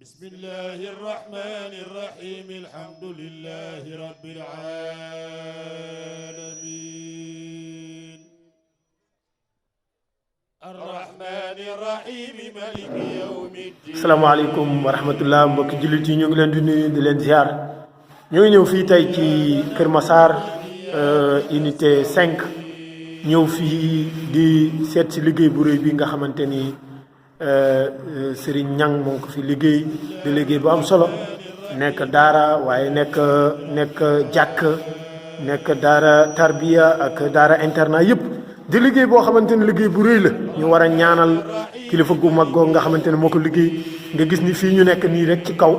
بسم الله الرحمن الرحيم الحمد لله رب العالمين الرحمن الرحيم مالك يوم الدين. السلام عليكم ورحمة الله mbokki jullit yi ñu ngi leen di nuyu di leen ziar ñu ngi ñëw fii tey ci Kër Massar unité 5 ñëw fii di seet si liggéey bu rëy bi nga xamante ni Serigne Niang moo ko fi liggéey di liggéey bu am solo nekk daara waaye nekk jàkk nekk daara tarbiya ak daara internat yëpp di liggéey boo xamante ni liggéey bu rëy la ñu war a ñaanal kilifa gu mag googu nga xamante ne moo ko liggéey nga gis ni fii ñu nekk nii rek ci kaw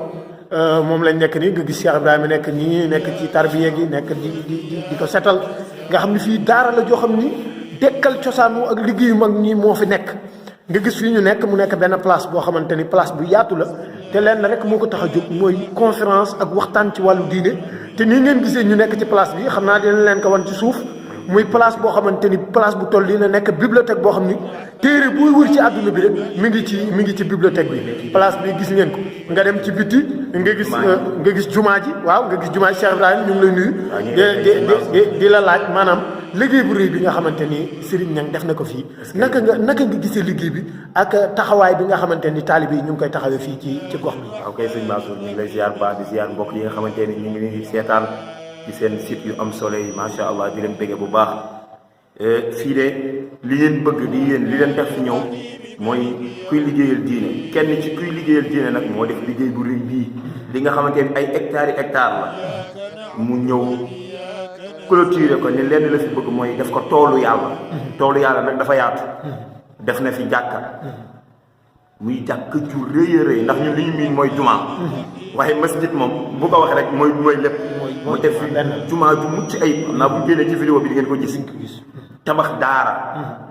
moom lañ nekk nii nga gis Cheikh Ibrahima nekk nii nekk ci tarbiya gi nekk di ko setal nga xam ni fii daara la joo xam ni dekkal cosaanu ak liggéeyu mag ñi moo fi nekk nga gis fii ñu nekk mu nekk benn place boo xamante ni place bu yaatu la te lenn rek moo ko tax a jóg mooy conférence ak waxtaan ci wàllu diine te nii ngeen gisee ñu nekk ci place bi xam naa dina leen ko wan ci suuf muy place boo xamante ni place bu toll nii la nekk bibliothèque boo xam ni téere buy wër ci àdduna bi rek mi ngi ci bibliothèque bi place bi gis ngeen ko nga dem ci biti nga gis jumaa ji waaw nga gis jumaa ji Cheikh Ibrahima ñu ngi lay nuyu di la laaj maanaam liggéey bu rëy bi nga xamante ni Serigne Niang def na ko fii naka nga gisee liggéey bi ak taxawaay bi nga xamante ni taalibe yi ñu ngi koy taxawee fii ci gox bi. waaw kay sëñ Mansour ñu ngi lay ziar baax di ziar mbokk yi nga xamante ni ñu ngi seetaan ci seen site yu am solo yi macha allah di leen bëggee bu baax fii de li ngeen bëgg li leen def fi ñëw mooy kuy liggéeyal diine kenn ci kuy liggéeyal diine nag moo def liggéey bu rëy bii li nga xamante ni ay hectares la mu ñëw clôturer ko ni lenn la fi bëgg mooy def ko toolu yàlla nag dafa yaatu def na fi jàkka muy jàkk ju rëy a rëy ndax ñun li ñu miin mooy jumaa waaye masjid moom bu ko waxee rek mooy lépp mu def fi jumaa ju mucc ayib xam naa bu génnee ci vidéo bi di ngeen ko gis tabax daara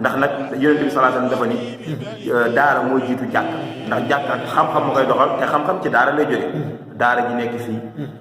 ndax nag yonent bi sallallahu alayhi wasallam dafa ni daara mooy jiitu jàkk ndax jàkk xam-xam moo koy doxal te xam-xam ci daara lay jóge daara ji nekk fii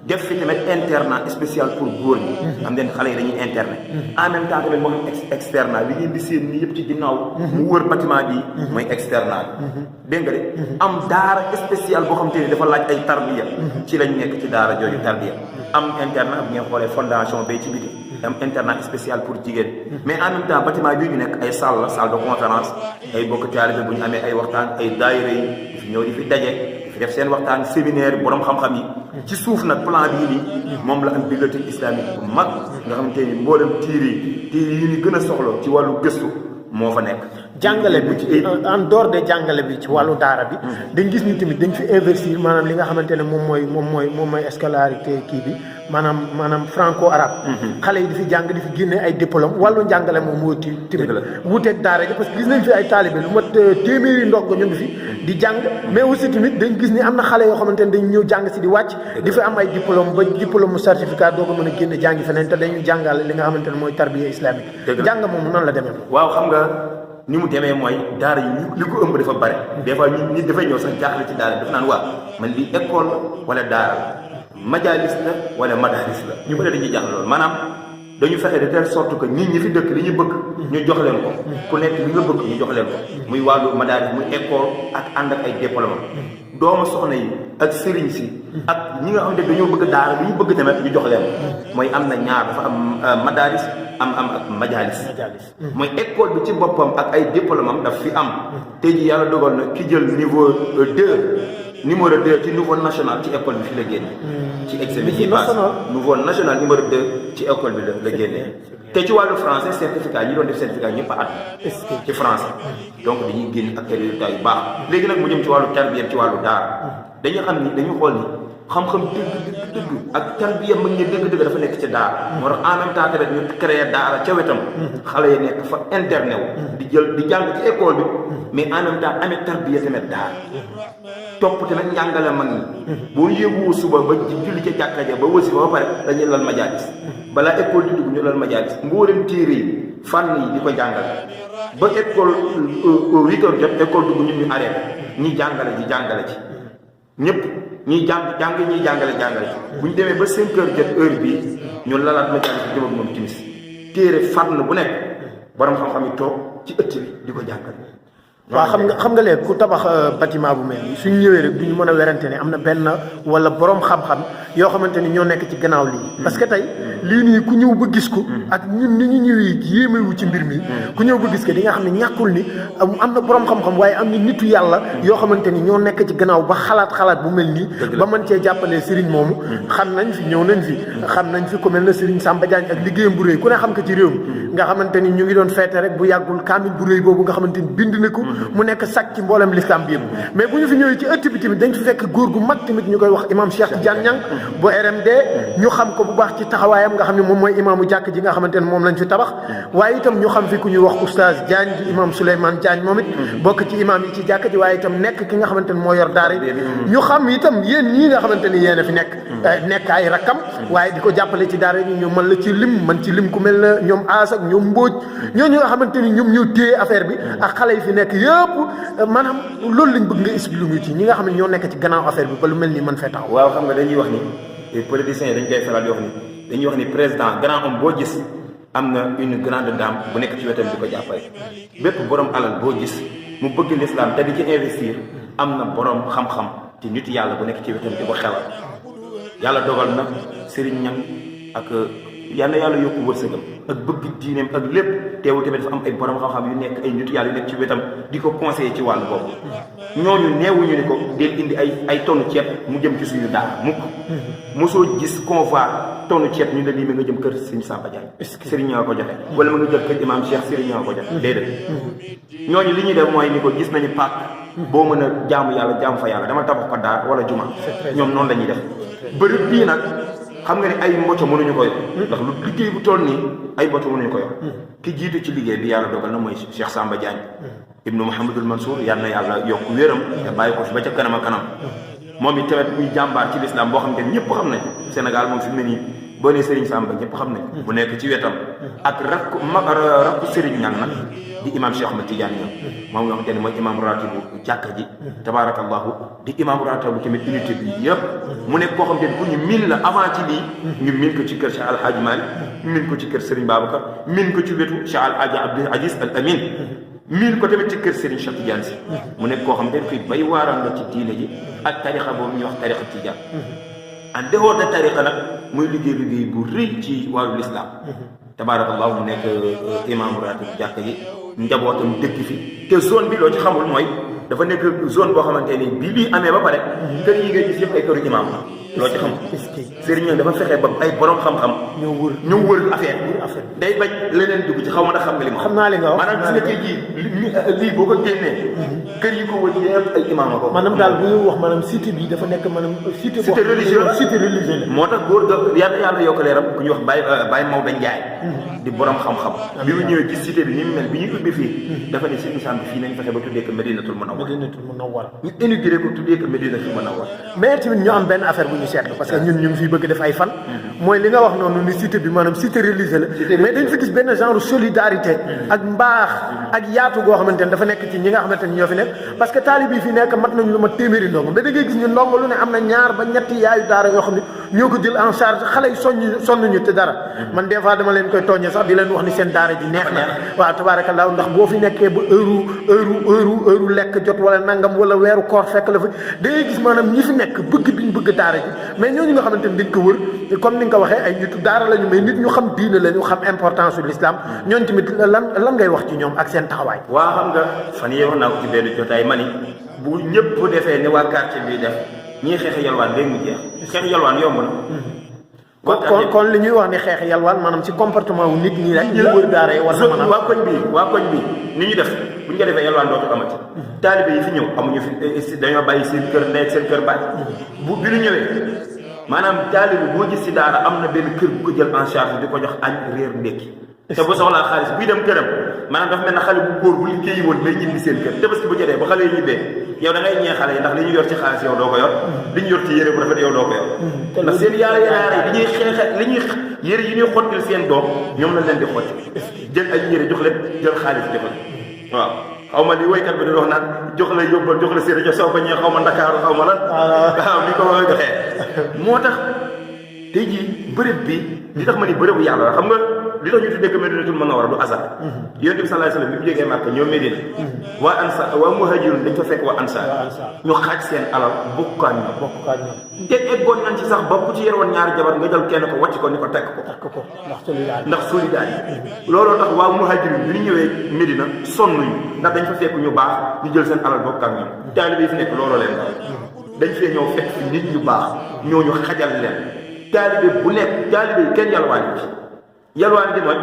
def fi tamit internat spécial pour góor ñi am den xale yi dañuy internet en même temps tamit moo xam externat li ngeen di seen nii yëpp ci ginnaaw mu wër bâtiment bi mooy externat bi dégg nga de am daara spécial boo xam te ne dafa laaj ay tarbiya ci lañ nekk ci daara jooju tarbiya am internat bu ngeen xoolee fondation bay ci biti am internat spécial pour jigéen mais en même temps bâtiment bii ñu nekk ay salle de conférence ay bokk taalibe bu ñu amee ay waxtaan ay daayira yi di fi ñëw di fi daje fi def seen waxtaan séminaire borom xam-xam yi ci suuf nag plan bii nii moom la am bibliothèque islamique bu mag nga xamante ni mboolem tiir yi ñu gën a soxla ci wàllu gëstu moo fa nekk. jàngale bi en dehors de jàngale bi ci wàllu daara bi dañ gis ni tamit dañ fi investir maanaam li nga xamante ne moom mooy scolarité kii bi maanaam franco arabe xale yi di fi jàng di fi génne ay diplôme wàllu njàngale moom moo ti tamit wuuteeg daara ji parce que gis nañ fi ay taalibe lu mat téeméeri ndongo ñu ngi fi di jàng mais aussi tamit dañ gis ni am na xale yoo xamante ne dañ ñëw jàng si di wàcc di fi am ay diplôme ba diplôme certificat doo ko mën a génne jàngi feneen te dañuy jàngale li nga xamante ne mooy tarbiya islamique jàng moom nan la demee waaw xam nga ni mu demee mooy daara yi li ko ëmb dafa bare des fois nit dafay ñëw sax jaaxle ci daara dafa naan waa man lii école wala daara majalis la wala madaris la ñu bëri dañuy jaaxle loolu maanaam dañu fexe de telle sorte que nit ñi fi dëkk li ñu bëgg ñu jox leen ko ku nekk li nga bëgg ñu jox leen ko muy wàllu madaris muy école ak ànd ak ay diplôme doomu soxna yi ak sëriñ si ak ñi nga xam ne dañoo bëgg daara li ñu bëgg tamit ñu jox leen mooy am na ñaar dafa am madaris am ak majalis mooy école bi ci boppam ak ay diplôme am daf fi am tey ji yàlla dogal na ki jël niveau 2 numéro 2 ci niveau national ci école bi fi la génne ci examen yi passe niveau national numéro 2 ci école bi la génne te ci wàllu français certificat ñi doon def certificat ñëpp a at ci français donc dañuy génn ak résultat yu baax léegi nag mu jëm ci wàllu tarbiya ci wàllu daara dañu xam ni dañu xool ni xam-xam dëgg ak tarbiya mag ñi dëgg dafa nekk ci daara moo tax en même temps tamit ñu créé daara ca wetam xale yi nekk fa internet wu di jàng ci école bi mais en même temps amee tarbiya tamit daara topp tamit njàngale mag ñi boo yéegu suba ba julli ca jàkka ja ba wasi ba pare dañuy lal majalis balaa école di dugg ñu lal majalis mboolem téere yi fànn yi di ko jàngale ba école 8 heures jot école dugg ñun ñu arrêté ñi jàngale ci ñëpp ñiy jàng ñiy jàngale ci bu ñu demee ba 5 heures jot heure bii ñu lalaat majalis bi jëm ak moom timis téere fànn bu nekk borom xam-xam yi toog ci ëtt bi di ko jàngale waaw xam nga léegi ku tabax bâtiment bu mel nii suñu ñëwee rek duñu mën a werante ne am na benn wala borom xam-xam yoo xamante ni ñoo nekk ci gannaaw lii parce que tey lii nii ku ñëw ba gis ko ak ñun ni ñu ñëwee yéemewu ci mbir mi ku ñëw ba gis ko di nga xam ne ñàkkul ni am na borom xam-xam waaye am na nitu yàlla yoo xamante ni ñoo nekk ci gannaaw ba xalaat bu mel nii ba mën cee jàppalee Serigne moomu xam nañ fi ñëw nañ fi xam nañ fi ku mel na Serigne Samba Diagne ak liggéeyam bu rëy ku ne xam ko ci réew mi nga xamante ni ñu ngi doon feete rek bu yàggul kaamil bu rëy boobu nga xamante ni bind na ko mu nekk sàcc ci mboolem l'islam bi yëpp mais bu ñu fi ñëwee ci ëtt bi tamit dañ fi fekk góor gu mag tamit ñu koy wax imam Cheikh Tidiane Niang bu RMD ñu xam ko bu baax ci taxawaayam nga xam ne moom mooy imaamu jàkk ji nga xamante ne moom lañ fi tabax waaye itam ñu xam fi ku ñuy wax oustaz Diagne di imam Souleymane Diagne moom it bokk ci imam yi ci jàkk ji waaye itam nekk ki nga xamante ne moo yor daara ñu xam itam yéen ñii nga xamante ni yéen a fi nekk ay rakkam waaye di ko jàppale ci daara yi ñu mën la ci lim man ci lim ku mel na ñoom aas ak ñoom mbóoj ñooñu nga xamante ni ñoom ñoo téye affaire bi ak xale yi fi nekk yëpp maanaam loolu lañ bëgg nga expliquer ñu ci ñi nga xam ne ñoo nekk ci gannaaw affaire bi ba lu mel ni mën fee taxaw. waaw xam nga dañuy wax ni politiciens yi dañ koy faral di wax ni dañuy wax ni président grand homme boo gis am na une grande dame bu nekk ci wetam di ko jàppale bépp borom alal boo gis mu bëgg l'islam te di ci investir am na borom xam-xam te nit yàlla bu nekk ci wetam di ko xelal yàlla dogal na Serigne Niang ak yàlla yokku wërsëgam ak bëgg diineem ak lépp teewul tamit dafa am ay borom xam-xam yu nekk ay nit yàlla yu nekk ci wetam di ko conseiller ci wàllu boobu ñooñu neewuñu ni ko del indi ay tonnu ceeb mu jëm ci suñu daara mukk mosoo gis convoi tonnu ceeb ñu ne lii mi nga jëm kër Serigne Samba Diagne Serigne ñoo ko joxe wala ma nga jël kër imam Cheikh Serigne ñoo ko joxe déedéet ñooñu li ñuy def mooy ni ko gis nañu pàkk boo mën a jaamu yàlla jaamu fa yàlla dama tabax ko daar wala juma ñoom noonu la ñuy def bërëb bii nag xam nga ne ay mboco mënuñu ko yor ndax lu liggéey bu toll nii ay mboco mënuñu ko yor ki jiitu ci liggéey bi yàlla dogal na mooy Cheikh Samba Diagne ibnu Mouhamadul Mansour yal na yàlla yokk wéram te bàyyi ko fi ba ca kanam a kanam moom it tamit muy jàmbaar ci l'islam boo xam ne ñëpp xam nañ Sénégal moom fi mu ne nii boo nee Serigne Samba ñëpp xam nañ bu nekk ci wetam ak rakku Serigne Niang nag di imam Cheikh Ahmed Tidiane Niang moom nga xamante ne mooy imam ratibu jàkka ji tabarakallahu di imam ratibu tamit unité bi yëpp mu nekk koo xamante ne ku ñu miin la avant ci lii ñu miin ko ci kër Cheikh Alhaji Malick miin ko ci kër Serigne Babacar miin ko ci wetu Cheikh Alhaji Abdou Aziz Al Amin miin ko tamit ci kër Serigne Cheikh Tidiane si mu nekk koo xamante ne kuy bay waaram la ci diine ji ak tarixa boobu ñuy wax tarixa Tidiane en dehors de tarixa nag muy liggéey bu rëy ci wàllu l'islam tabarakallahu mu nekk imam ratib jàkka ji njabootam dëkk fi te zone bi loo ci xamul mooy dafa nekk zone boo xamante ni bi lii amee ba pare kër yi ngay gis yëpp ay këru imam loo ci xam Serigne dafa fexe ba ay borom xam-xam ñëw wër affaire day bañ leneen dugg ci xaw ma ndax xam nga li ma xam naa li nga wax maanaam gis nga tey jii lii boo ko génnee kër yi ko wër yëpp ay imam ko maanaam daal bu ñuy wax maanaam cité bi dafa nekk maanaam cité religieux moo tax góor ga yàlla yokk leeram ku ñuy wax Baye Maodo Ndiaye di borom xam-xam bi mu ñëwee gis cité bi ni mu mel bi ñuy ubbi fii dafa ne Serigne Samba fii nañ fexe ba tuddee ko Medinatul Munawwara ñu inauguré ko tuddee ko Medinatul Munawwara mais tamit ñu am benn affaire bu ñu seetlu parce que ñun ñu ngi fiy bëgg def ay fan mooy li nga wax noonu ni cité bi maanaam cité religieuse la mais dañ fi gis benn genre solidarité ak mbaax ak yaatu goo xamante ne dafa nekk ci ñi nga xamante ne ñoo fi nekk parce que taalib yi fi nekk mat nañu lu ma téeméeri ndongo ba da ngay gis ñu ndongo lu ne am na ñaar ba ñetti yaayu daara yoo xam ne ñoo ko jël en charge xale yi sonnuñu te dara man des fois dama leen koy tooñee sax di leen wax ni seen daara ji neex na waaw tabaarakallaa ndax boo fi nekkee ba heure lekk jot wala nangam wala weeru koor fekk la fa da ngay gis maanaam ñi fi nekk bëgg bi ñu bëgg daara ji mais ñooñu nga xamante ni dañ ko wër comme ni nga ko waxee ay nitu daara lañu mais nit ñu xam diine lañu xam importance su l'islam ñooñu tamit lan ngay wax ci ñoom ak seen taxawaay. waa xam nga fan yii wax naa ko ci benn jotaay ma ni bu ñëpp defee ne waa quartier bi def ñii xeex yalwaan léegi mu jeex xeex yalwaan yomb na. kon li ñuy wax ni xeex yalwaan maanaam ci comportement wu nit ñi rek ñu wër daara yi war na mën a waa koñ bi ni ñu def bu ñu ko defee yalwaan dootu amati taalibe yi fi ñëw amuñu fi dañoo bàyyi seen kër ndey seen kër baay bi ñu ñëwee maanaam taalibe boo gis ci daara am na benn kër bu ko jël en charge di ko jox añ réer ndékki te bu soxlaa xaalis buy dem këram maanaam dafa mel ne xale bu góor bu liggéeyi woon lay ñibbi seen kër te parce que bu jotee ba xale yi ñibbee yow da ngay ñee xale yi ndax li ñu yor ci xaalis yow doo ko yor li ñu yor ci yére bu rafet yow doo ko yor ndax seen yaara yi dañuy xeexe li ñuy yére yi ñuy xottil seen doom ñoom lañ leen di xotti jël ay yére jox leen jël xaalis jox leen waaw xaw ma li woykat bi di wax naan jox la yóbbal jox la séeréer jox soo ko ñëwee xaw ma Ndakaaru xaw ma lan waaw ni ko ma joxee moo tax tey jii bërëb bi li tax ma ni bërëbu yàlla la xam nga li tax ñu tuddee ko Medinatul Munawwara du hasard yonent bi sallallahu alayhi wasallam bi mu jógee Màkka ñëw Medina waa ansaar waa muhajirun dañ fa fekk waa ansaar ñu xaaj seen alal bokkaan ñoom te eggoon nañ ci sax ba ku ci yoroon ñaari jabar nga jël kenn ko wàcc ko ni ko tekk ko ndax solidarité looloo tax waa muhajirun bi ñu ñëwee Medina sonnuñu ndax dañ fa fekk ñu baax ñu jël seen alal bokk ak ñoom taalibe yi fi nekk looloo leen dañ fee ñëw fekk fi nit ñu baax ñooñu xajal leen taalibe bu nekk taalibe yi kenn yalwaani ci yalwaani gi mooy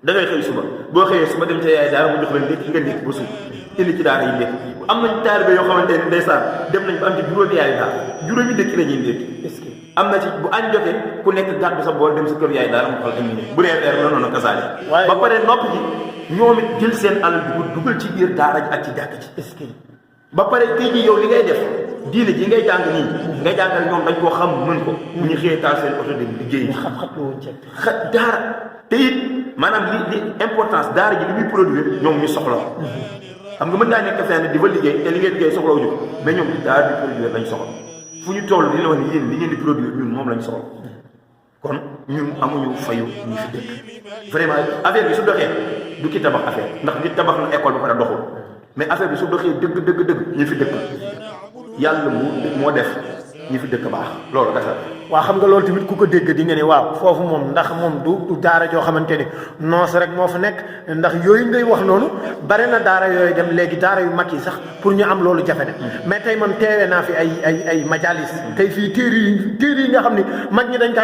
da ngay xëy suba boo xëyee suba dem ca yaay daara mu jox leen ndékki nga ndékki ba suuf indi ci daara yi ndékki am nañ taalibe yoo xamante ne ndeysaan dem nañ ba am ci juróomi yaay daara juróomi ndékki la ñuy ndékki am na ci bu añ jotee ku nekk gàddu sa bool dem sa kër yaay daara mu xal añ bu reer la noonu kasaale ba pare nopp ji ñoom it jël seen alal di ko dugal ci biir daara ji ak ci jàkk ci ba pare tey jii yow li ngay def diine ji ngay jàng nii ngay jàngal ñoom dañ koo xam mën ko bu ñu xëyee taal seen oto dem liggéey daara te it maanaam li importance daara ji li muy produire ñoom ñu soxla xam nga mën naa nekk fenn di fa liggéey te li ngay liggéey soxlawuñu mais ñoom daara di produire lañ soxla fu ñu toll li la wax ni yéen li ngeen di produire ñun moom lañ soxla kon ñun amuñu fayu ñu fi dëkk vraiment affaire bi su doxee du ki tabax affaire ndax nit tabax na école ba pare doxul mais affaire bi su doxee dëgg ñu fi dëkk yàlla moo def ñi fi dëkk baax loolu kese. waaw xam nga loolu tamit ku ko dégg di nga ne waaw foofu moom ndax moom du daara joo xamante ni noos rek moo fa nekk ndax yooyu ngay wax noonu bare na daara yooyu dem léegi daara yu mag yi sax pour ñu am loolu jafe na mais tey man teewee naa fi ay majalis tey fii téere yi nga xam ni mag ñi dañ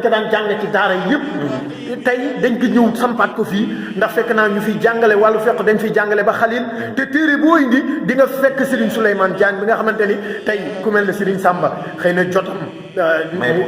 ko daan jàng ci daara yi yëpp tey dañ ko ñëw sampaat ko fii ndax fekk naa ñu fiy jàngale wàllu fekk dañ fiy jàngale ba xalil te téere boo indi di nga fekk Serigne Souleymane Diagne bi nga xamante ni tey ku mel ne Serigne Samba xëy na jotam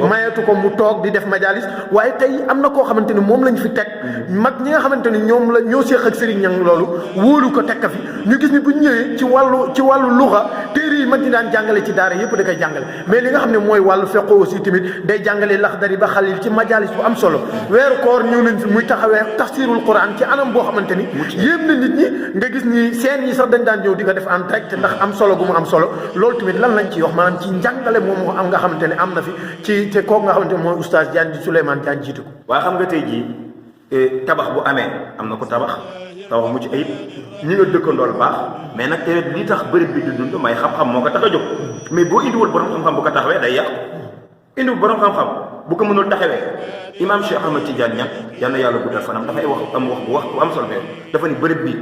mayetu ko mu toog di def majalis waaye tey am na koo xamante ni moom lañ fi teg mag ñi nga xamante ni ñoo séeq ak Serigne Niang loolu wóolu ko teg ka fi ñu gis ni bu ñëwee ci wàllu luxa téere yi mag ñi daan jàngale ci daara yëpp da koy jàngale mais li nga xam ne mooy wàllu feqo aussi tamit day jàngale Laxdari ba Xalil ci majalis bu am solo weeru koor ñëw nañ fi muy taxawee tafsirul Quran ci anam boo xamante ni yéem na nit ñi nga gis ni seen yi sax dañ daan ñëw di ko def en direct ndax am solo gu mu am solo loolu tamit lan lañ ciy wax maanaam ci njàngale moom am nga xamante ne am na fi ci te kooku nga xamante ne mooy oustaz Diagne di Souleymane Diagne jiitu ko. waaw xam nga tey jii tabax bu amee am na ko tabax mucc ayib ñi nga dëkkandool baax mais nag te li tax bërëb bi di dund may xam-xam moo ko tax a jóg mais boo indiwul borom xam-xam bu ko taxawee day yàqu indiwul borom xam-xam bu ko mënul taxawee imam Cheikh Ahmed Tidiane Niang yal na yàlla guddal fanam dafay wax bu am solo dafa ni bërëb bi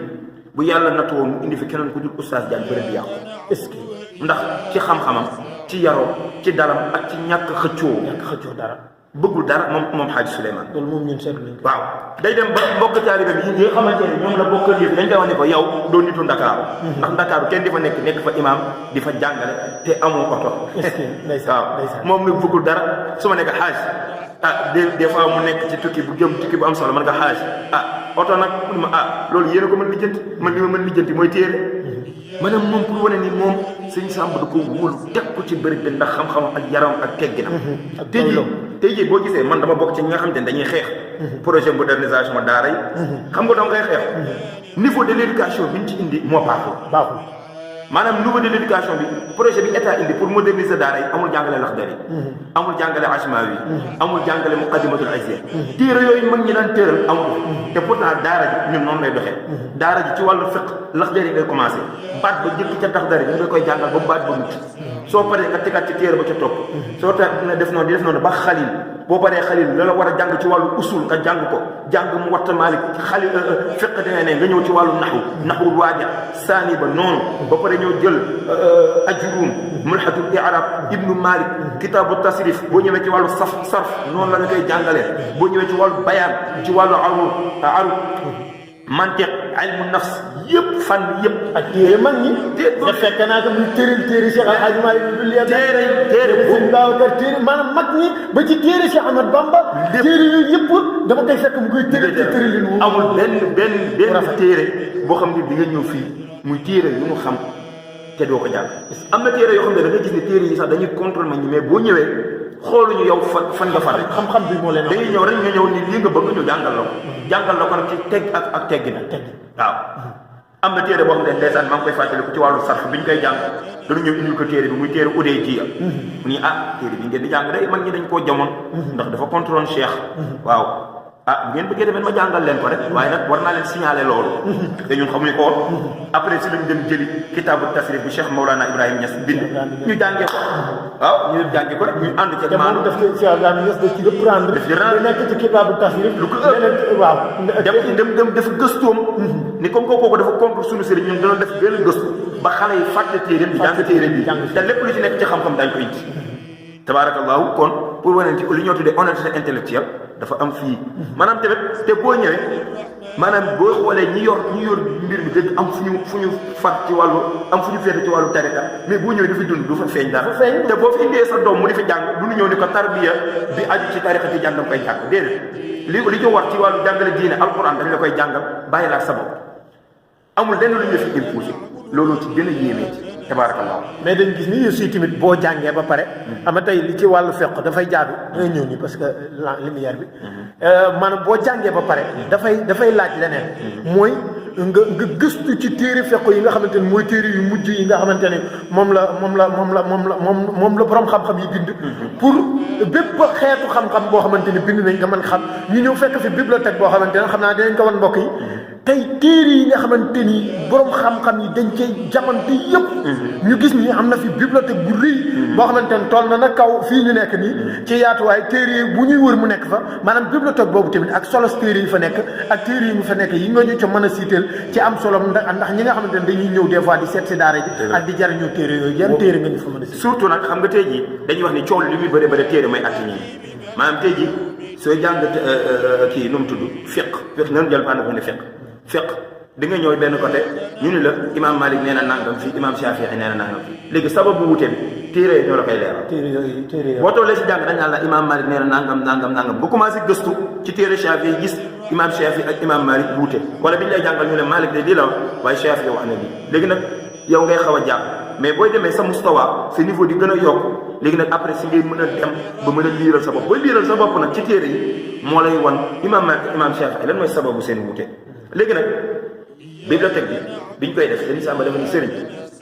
bu yàlla nattu woon mu indi fi keneen ku dul oustaz Diagne bërëb bi yàqu est-ce que ndax ci xam-xamam ci yaroo ci daram ak ci ñàkk xëccoo dara bëggul dara moom Xaaji Souleymane. loolu moom ñun seetlu nañ ko. waaw day dem ba mbokk taalibe bi yi nga xamante ne ñoom la bokkal yëf dañ koy wax ne ko yow doo nitu Ndakaaru ndax Ndakaaru kenn di fa nekk fa imaam di fa jàngale te amoo oto. waaw moom nag bëggul dara su ma nekk xaaj des fois mu nekk ci tukki bu am solo man nga xaaj oto nag loolu yéen a ko mën lijjanti man li ma mën lijjanti mooy téere maanaam moom pour wane ni moom sëñ Samb da ko wóolu teg ko ci bërëb bi ndax xam-xam ak yaram ak tegginam. tey jii boo gisee man dama bokk ci ñi nga xamante ne dañuy xeex projet modernisation daara yi xam nga dama koy xeex niveau de l' éducation bi ñu ci indi moo baaxul maanaam niveau de l' éducation bi projet bi état indi pour moderniser daara yi amul jàngale Laxdari amul jàngale Ashmawi amul jàngale Muqaddimatul Azziya téere yooyu mag ñi daan téeral amul te pourtant daara ji ñun noonu lay doxee daara ji ci wàllu fiq Laxdari ngay commencé baat ba jëkk ca Laxdari ñu nga koy jàngal ba baat ba mucc soo paree nga tegaat ci téere ba ca topp soo tax dina def noonu ba Xalil boo paree Xalil la war a jàng ci wàllu usul nga jàng ko jàng mu watta Maalik Xalil fiq dina ne nga ñëw ci wàllu naxwu waaja saani ba noonu ba pare ñëw jël ajruum mulhatul i'rab ibnu Malik kitaabu tasrif boo ñëwee ci wàllu sarf noonu la nga koy jàngalee boo ñëwee ci wàllu bayaan ci wàllu arut mantiq ilmu nafs yëpp fànn yëpp ak téere mag ñi nga fekk naa ko muy téere Cheikh Al Hadj Malick téere sëñ Babacar téere maanaam mag ñi ba ci téere Cheikh Ahmad Bamba téere yooyu yëpp dama koy fekk mu koy téere li mu amul benn téere boo xam ne di nga ñëw fii muy téere yu mu xam te doo ko jàng am na téere yoo xam ne da nga gis ne téere yi sax dañuy contrôle ma ñi mais boo ñëwee xooluñu yow fan nga far xam-xam bi moo leen dañuy ñëw rek nga ñëw ni lii nga bëgg ñu jàngal la ko nag ci teg ak teggi na waaw am na téere boo xam ne ndeysaan maa ngi koy fàttaliku ci wàllu sarf bi ñu koy jàng dañu ñëw indil ko téere bi muy téere udee jiya mu ni téere bi ngeen di jàng day mag ñi dañ koo jamoon ndax dafa contrôle cheikh waaw bu ngeen bëggee demee ma jàngal leen ko rek waaye nag war naa leen signaler loolu te ñun xamuñu ko woon après si lañ dem jëli kitaabu tasrif bi Cheikh Mawlana Ibrahima Niass bind ñu jàngee ko waaw ñu jàngee ko rek ñu ànd ca maanaam daf koy Cheikh Ibrahima Niass daf ci reprendre lu nekk ci kitaabu tasrif lu ko waaw dem dafa gëstoom ni comme kooku dafa contre suñu sëriñ ñun dana def benn gëstu ba xale yi fàtte téere bi jàng téere bi te lépp lu ci nekk ci xam-xam dañ ko indi tabarakallahu kon pour wane ci li ñoo tuddee honnêteté intellectuelle dafa am fii maanaam tamit te boo ñëwee maanaam boo xoolee ñi yor mbir mi dëgg am fu ñu fat ci wàllu am fu ñu féete ci wàllu tariqa mais boo ñëwee du fi dund du fa feeñ dara te boo fi indee sa doom mu di fi jàng du ñu ñëw ni ko tarbiya bi aju ci tariqa ci jàng dam koy jàng déedéet li ñu war ci wàllu jàngale diine alquran dañ la koy jàngal bàyyi la ak sa bopp amul lenn lu ñu fi imposé loolu ci gën a yéemee ci tabarakallah mais dañ gis ni aussi tamit boo jàngee ba pare ama tey li ci wàllu feq dafay jaadu danga ñëw nii parce que lumière bi maanaam boo jàngee ba pare dafay laaj leneen mooy nga gëstu ci téere feq yi nga xamante ni mooy téere yu mujj yi nga xamante ne moom la borom xam-xam yi bind pour bépp xeetu xam-xam boo xamante ni bind nañ nga mën xam ñu ñëw fekk fi bibliothèque boo xamante ne xam naa dinañ ko wan mbokk yi tey téere yi nga xamante ni borom xam-xam yi dañ cay jamante yëpp ñu gis ni am na fi bibliothèque bu rëy boo xamante ne toll na nag kaw fii ñu nekk nii ci yaatuwaay téere yi bu ñuy wër mu nekk fa maanaam bibliothèque boobu tamit ak solos téere yi fa nekk ak téere yi mu fa nekk yi nga ñu ca mën a siiteel ci am solo ndax ñi nga xamante ne dañuy ñëw des fois di seet si daara ji ak di jariñoo téere yooyu yan téere nga ñu fa mën a siiteel surtout nag xam nga tey jii dañuy wax ni coow li muy bëri téere mooy atti nii maanaam tey jii sooy jàng kii nu mu tudd fiq nanu jël fànn ne fiq di nga ñëw benn côté ñu ni la imam Malik nee na nangam fii imam Shafii nee na nangam fii léegi sababu wute bi téere ñoo la koy leeral téere boo tollee si jàng dañ naan la imam Malik nee na nangam bu commencé gëstu ci téere Shafii gis imam Shafii ak imam Malik wuute wala bi ñu lay jàngal ñu ne Malik de lii la waaye Shafii wax na lii léegi nag yow ngay xaw a jàpp mais booy demee sa mustawa sa niveau di gën a yokk léegi nag après si ngay mën a dem ba mën a liiral sa bopp booy liiral sa bopp nag ci téere yi moo lay wan imam Malik ak imam Shafii lan mooy sababu seen wuute léegi nag bibliothèque bi biñ koy def dañuy sàmba dafa ni sëriñ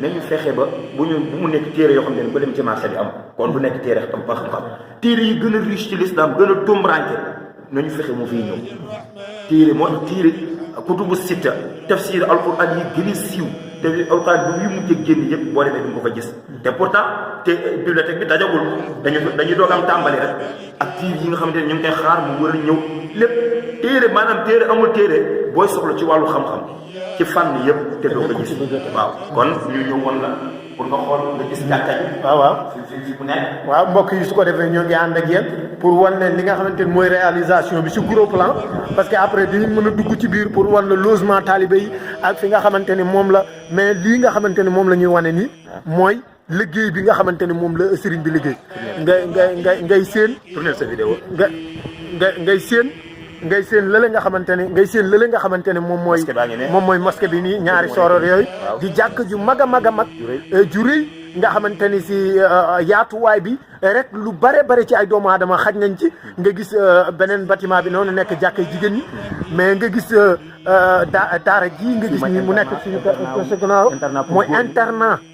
nañu fexe ba bu mu nekk téere yoo xam ne ko dem ci marché bi am kon bu nekk téere am ba xam-xam téere yi gën a riche ci l'islam gën a tumranke nañu fexe mu fiy ñëw téere moo tax téere kutubu sitta tafsir alquran yi gën a siiw te alquran bu yu mujj génn yëpp boo demee du nga ko fa gis te pourtant te bibliothèque bi dajagul dañuy doog am tàmbali rek ak téere yi nga xamante ne ñu ngi koy xaar mu war a ñëw lépp téere maanaam téere amul téere booy soxla ci wàllu xam-xam ci fànn yëpp te doo ko gis waaw kon ñu ñëw woon la pour nga xool nga gis jàkka ji waaw fi bu nekk waaw mbokk yi su ko defee ñoo ngi ànd ak yéen pour wan leen li nga xamante ni mooy réalisation bi si gros plan parce que après dinañ mën a dugg ci biir pour wan la logement talibé yi ak fi nga xamante ni moom la mais lii nga xamante ni moom la ñuy wane nii mooy liggéey bi nga xamante ni moom la sëriñ bi liggéey ngay séen tourner sa vidéo ngay séen lële nga xamante ne moom mooy mosquée bi nii ñaari soror yooyu di jàkk ju mag a mag a mag ju rëy nga xamante ni si yaatuwaay bi rek lu bare ci ay doomu aadama xaj nañ ci nga gis beneen bâtiment bi noonu nekk jàkkay jigéen ñi mais nga gis daara ji nga gis ni mu nekk suñu gannaaw mooy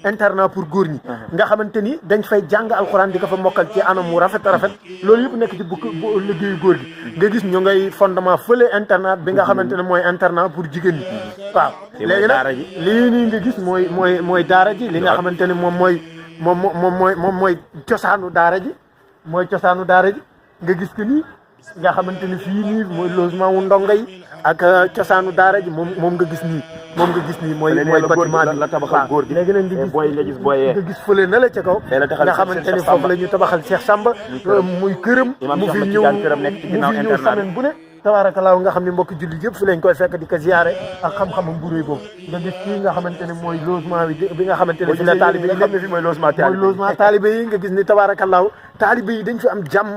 internat pour góor ñi nga xamante ni dañ fay jàng alxuraan di ko fa mokkal ci anam mu rafet loolu yëpp nekk ci bu liggéeyu góor gi nga gis ñu ngay fondement fële internat bi nga xamante ne mooy internat pour jigéen ñi waaw léegi nag lii nii nga gis mooy daara ji li nga xamante ne moom mooy cosaanu daara ji nga gis que nii nga xamante ni fii nii mooy logement wu ndongo yi ak cosaanu daara ji moom nga gis nii mooy bâtiment bi la tabaxal góor gi léegi nag nga gis fële na la ca kaw nga xamante ni foofu la ñu tabaxal Cheikh Samba muy këram mu fi ñëw semaine bu ne tabaarakallaa nga xam ne mbokki julli yëpp fi lañ koy fekk di ko ziyaare ak xam-xamam bu réy boobu nga gis fii nga xamante ne mooy logement bi nga xamante ne fi la taalibe yi mooy logement taalibe yi nga gis ni tabaarakallaa taalibe yi dañ fi am jàmm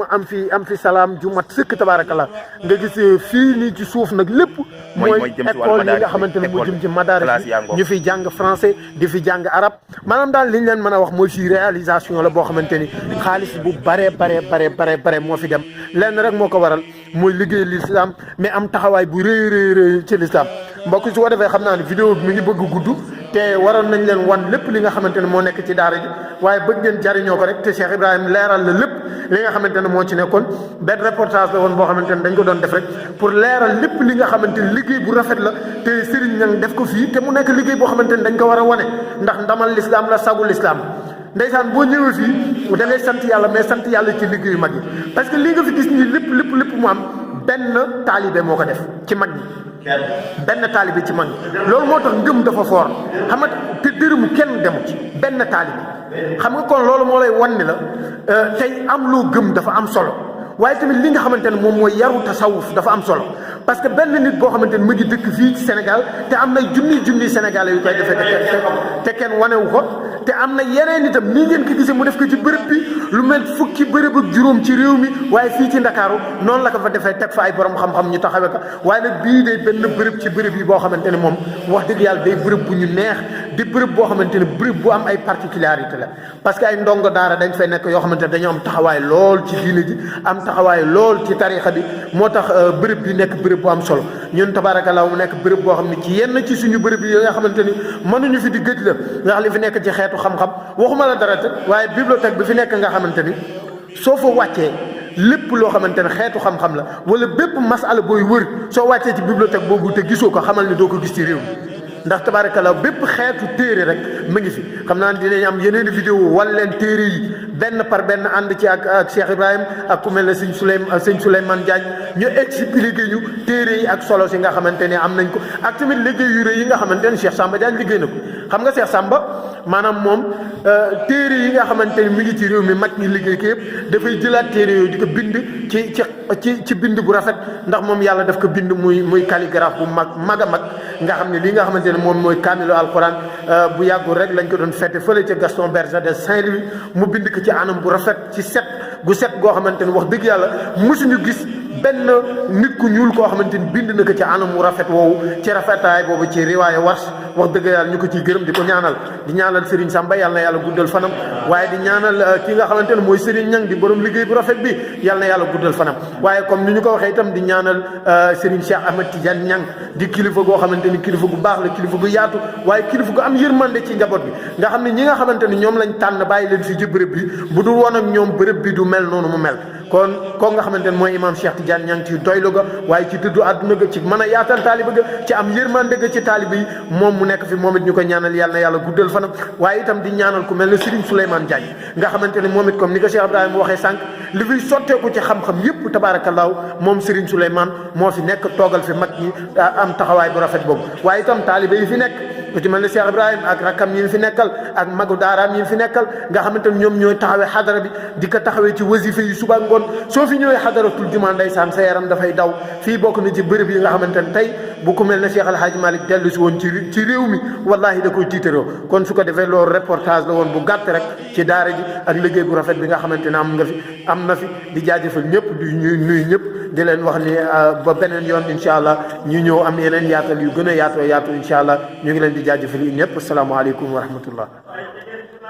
am fi salaam ju mat sëkk tabaarakallaa nga gis fii nii ci suuf nag lépp mooy école yi nga xamante ne moo jëm ci madaris ñu fi jàng français di fi jàng arab maanaam daal li ñu leen mën a wax mooy fii réalisation la boo xamante ni xaalis bu bare moo fi dem lenn rek moo ko waral mooy liggéey l'islam mais am taxawaay bu rëy ci l'islam mbokk su ko defee xam naa ne vidéo bi mi ngi bëgg gudd te waroon nañ leen wan lépp li nga xamante ne moo nekk ci daara ji waaye bëgg ngeen jariñoo ko rek te Cheikh Ibrahima leeral la lépp li nga xamante ne moo ci nekkoon benn reportage la woon boo xamante ne dañ ko doon def rek pour leeral lépp li nga xamante ne liggéey bu rafet la te Serigne Niang def ko fii te mu nekk liggéey boo xamante ne dañ ko war a wane ndax ndamal l'islam la sagul l'islam ndeysaan boo ñëwee fii da ngay sant yàlla mais sant yàlla ci liggéeyu mag yi parce que li nga fi gis nii lépp mu am benn taalibe moo ko def ci mag ñi benn taalibe ci mag ñi loolu moo tax ngëm dafa foor xam nga te dërëmu kenn demu ci benn taalibe xam nga kon loolu moo lay wan ni la tey am loo gëm dafa am solo waaye tamit li nga xamante ne moom mooy yaru tasawuf dafa am solo parce que benn nit boo xamante ne mu ngi dëkk fii ci Sénégal te am na junni Sénégalais yu koy defee te kenn wanewu ko te am na yeneen itam nii ngeen ko gisee mu def ko ci bërëb bi lu mel fukki bërëb ak juróom ci réew mi waaye fii ci Ndakaaru noonu la ko fa defee teg fa ay borom xam-xam ñu taxawee ko waaye nag bii day benn bërëb ci bërëb yi boo xamante ne moom wax dëgg yàlla day bërëb bu ñu neex di bërëb boo xamante ne bërëb bu am ay particularité la parce que ay ndongo daara dañ fay nekk yoo xamante ne dañoo am taxawaay lool ci diine ji am taxawaay lool ci tarixa bi moo tax bërëb bi nekk bërëb bu am solo ñun tabaarakallaa mu nekk bërëb boo xam ne ci yenn ci suñu bërëb yi nga xamante ni mënuñu fi di gëj la ndax li fi nekk ci xeetu xam-xam waxuma la dara te waaye bibliothèque bi fi nekk nga xamante ni soo fa wàccee lépp loo xamante ne xeetu xam-xam la wala bépp masala booy wër soo wàccee ci bibliothèque boobu te gisoo ko xamal ni doo ko gis ci réew mi ndax tabaarakallaa bépp xeetu téere rek mu ngi fi xam naa dinañ am yeneen vidéo wal leen téere yi benn par benn ànd ci ak Cheikh Ibrahima ak ku mel ne sëñ Souleymane Diagne ñu expliqué ñu téere yi ak solo si nga xamante ne am nañ ko ak tamit liggéey yu rëy yi nga xamante ne Cheikh Samba Diagne liggéey na ko xam nga Cheikh Samba maanaam moom téere yi nga xamante ne mi ngi ci réew mi mag ñi liggéey ko yëpp dafay jëlaat téere yooyu di ko bind ci bind bu rafet ndax moom yàlla daf ko bind muy calligraphe bu mag a mag nga xam ne li nga xamante ne moom mooy kaamilu alquran bu yàggul rek lañ ko doon fête fële ca Gaston Berger de Saint-Louis mu bind ko ci anam bu rafet ci set goo xamante ne wax dëgg yàlla mosuñu gis benn nit ku ñuul koo xamante ni bind na ko ci anam wu rafet woowu ci rafetaay boobu ci riwaaya Warsh wax dëgg yàlla ñu ko ciy gërëm di ko ñaanal di ñaanal Serigne Samba yàlla na yàlla guddal fanam waaye di ñaanal ki nga xamante ne mooy Serigne Niang di borom liggéey bu rafet bi yàlla na yàlla guddal fanam waaye comme ni ñu ko waxee itam di ñaanal Serigne Cheikh Ahmed Tidiane Niang di kilifa goo xamante ni kilifa gu baax la kilifa gu yaatu waaye kilifa gu am yërmande ci njaboot bi nga xam ne ñi nga xamante ni ñoom lañ tànn bàyyi leen fii ci bërëb bi bu dul woon ak ñoom bërëb bi du mel noonu mu mel kon koo nga xamante ne mooy imam Cheikh Tidiane Niang ci doylu ga waaye ci dëddu àdduna ga ci mën a yaatal taaliba ga ci am yërmande ga ci taaliba yi moom mu nekk fi moom it ñu ko ñaanal yàlla na yàlla guddal fanam waaye itam di ñaanal ku mel ne Serigne Souleymane Diagne nga xamante ne moom it comme ni ko Cheikh Ibrahima waxee sànq li fiy sotteeku ci xam-xam yépp tabaarakallaahu moom Serigne Souleymane moo fi nekk toogal fi mag ñi am taxawaay bu rafet boobu waaye itam taaliba yi fi nekk ku ci mel ne Cheikh Ibrahima ak rakkam ñi fi nekkal ak magu daaraam ñi fi nekkal nga xamante ne ñoom ñooy taxawee xadara bi di ko taxawee ci wasifa yi suba ngoon soo fi ñëwee xadaratul jumaa ndeysaan sa yaram dafay daw fii bokk na ci bërëb yi nga xamante ne tey bu ku mel ne Cheikh El Hadj Malick dellu si woon ci réew mi wallahi da koy tiitaroo kon su ko defee loolu reportage la woon bu gàtt rek ci daara ji ak liggéey bu rafet bi nga xamante ne am na fi di jaajëfal ñëpp di nuyu ñëpp di leen wax ni ba beneen yoon incha allah ñu ñëw am yeneen yaatal yu gën a yaatu incha allah ñu ngi leen di jaajëfal ñëpp asalaamaaleykum wa rahmatullah